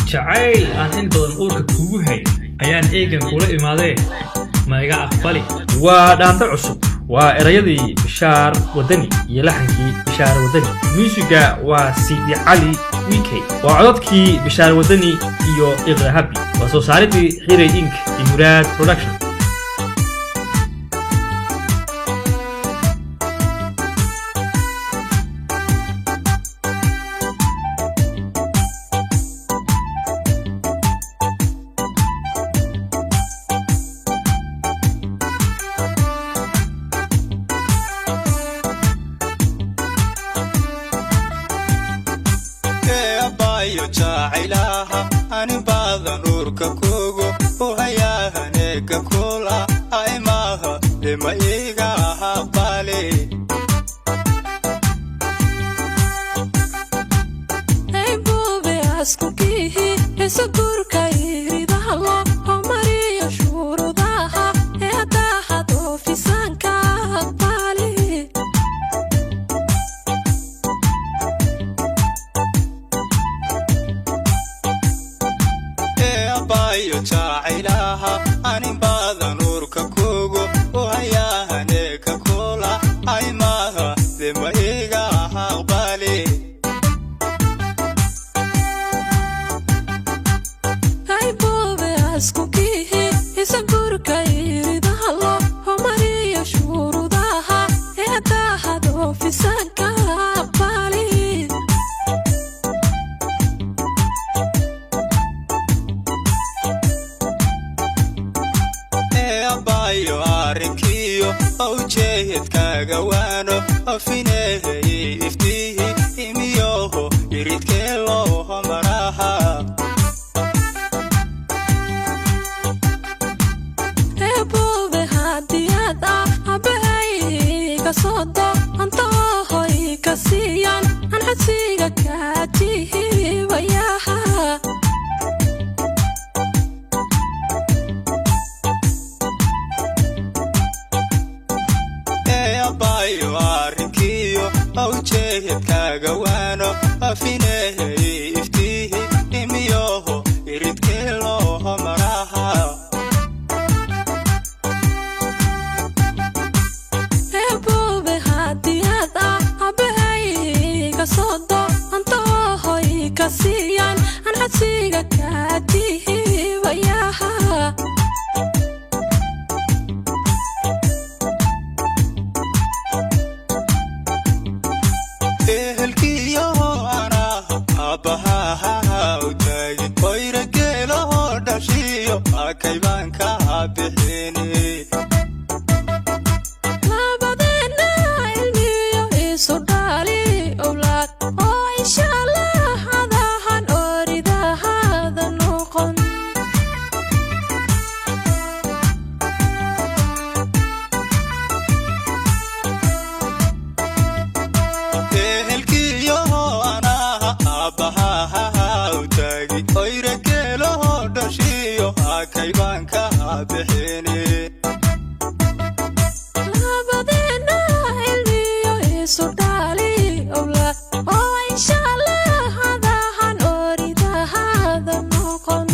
jacayl aan in badan uurka kugu hay ayaan eegan kula imaadee ma iga aqbali waa dhaanta cusub waa erayadii Bishaar Wadani iyo laxankii Bishaar Wadani musiga waa Sidi Cali Wikey waa codadkii Bishaar Wadani iyo Iqra Habi waa soo saaridii Xiray Inc Muraad Production jacaylaha ani badan urka kugu hayaahaneka kula aymaha lima iga habale ay boobe askukihi esagurka iridahlo homariyo shurudaha eedahado fisanka habale jacaylaha ani badan urka kugu hayaahaneka kula aymaha lima iga habale ay boobe askukihi esagurka iridahlo homariyo shurudaha eedahado fisanka habale bayo arrinkiyo awjeedkaaga waano afineehay iftihi imiyoho iridkee loo homaraha eeboobe hadiyad abahayga soodo antoohoy ka siiyan aan xadsiga kaatihibayaha bayo arrinkiyo awjeedkaaga waano afineehay iftihi imiyoho iridkee loo homaraha eeboobe hadiyad abahayga soodo antoohoy ka siiyan aan xadsiga kaatihibayaha kaybanka bixini labadena ilmiyo isu dhali awlaad oo insha Allah hadahan oridahada noqon ehelkiyo anaha abaha utagi oyregelo dhashiyo kaybanka bixini labadena ilmiyo isu dhali awlaad oo insha Allah hadahan oridahada noqon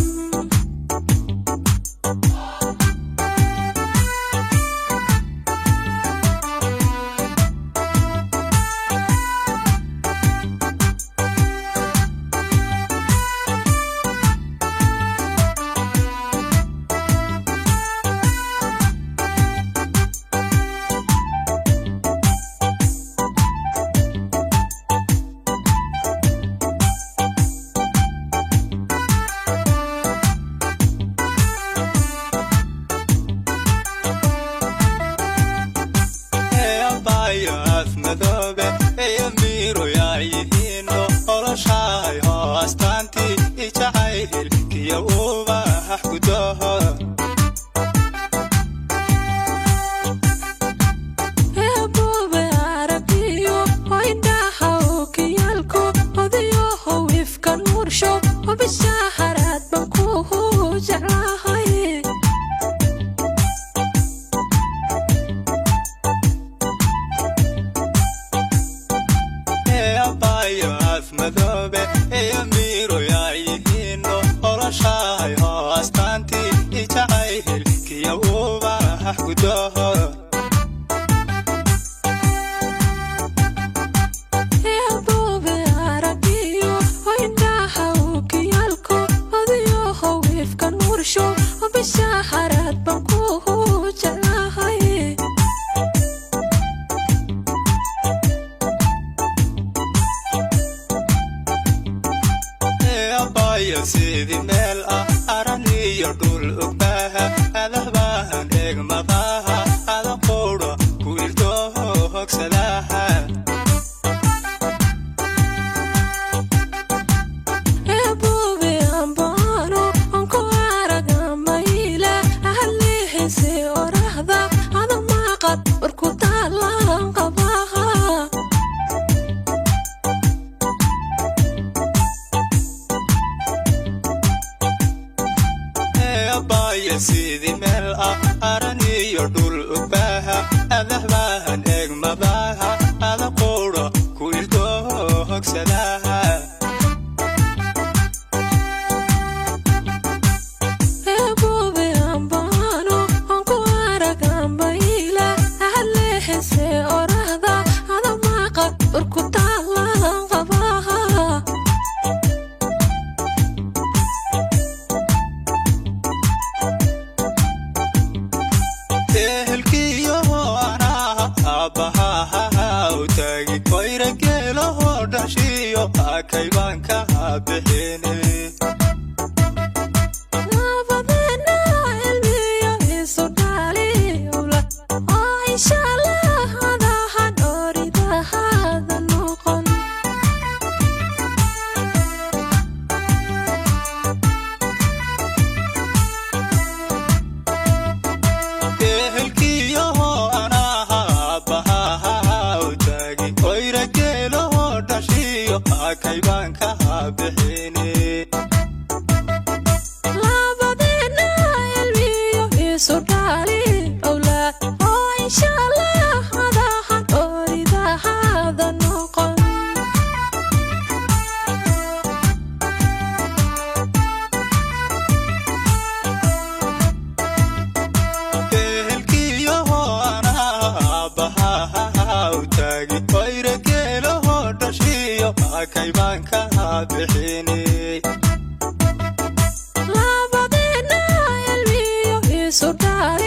madoobe miro yaayihino oloshahay hoostaanti ijacayl kiyo ubax gudaho eeboobe arabiyo hoydhaha ukiyaalku odayoho wifka nuursho obishaharaad ban kuhu jeclahay madoobe miro yaayihino abaya sidii meel araniyo dhul ogbaha adabahan eegmadaha ada qowra ku ildo hogsadaha sidii meel araniyo dhul ogbaha adabahan eegmadaha ada qowra ku ildo hogsadaha kayban ka bixine nabadena ilmiyo isu dhaliula insha Allah hadahan oridahada noqon ehelkiyo anaha abaha utagi koyragelo dhashiyo kayban ka bixine nabadena ilmiyo isu dhaliula insha Allah hadahan oridahada noqon ehelkiyo anaha abaha utagi koyragelo dhashiyo kayban ka bixine nabadena ilmiyo isu dhaliula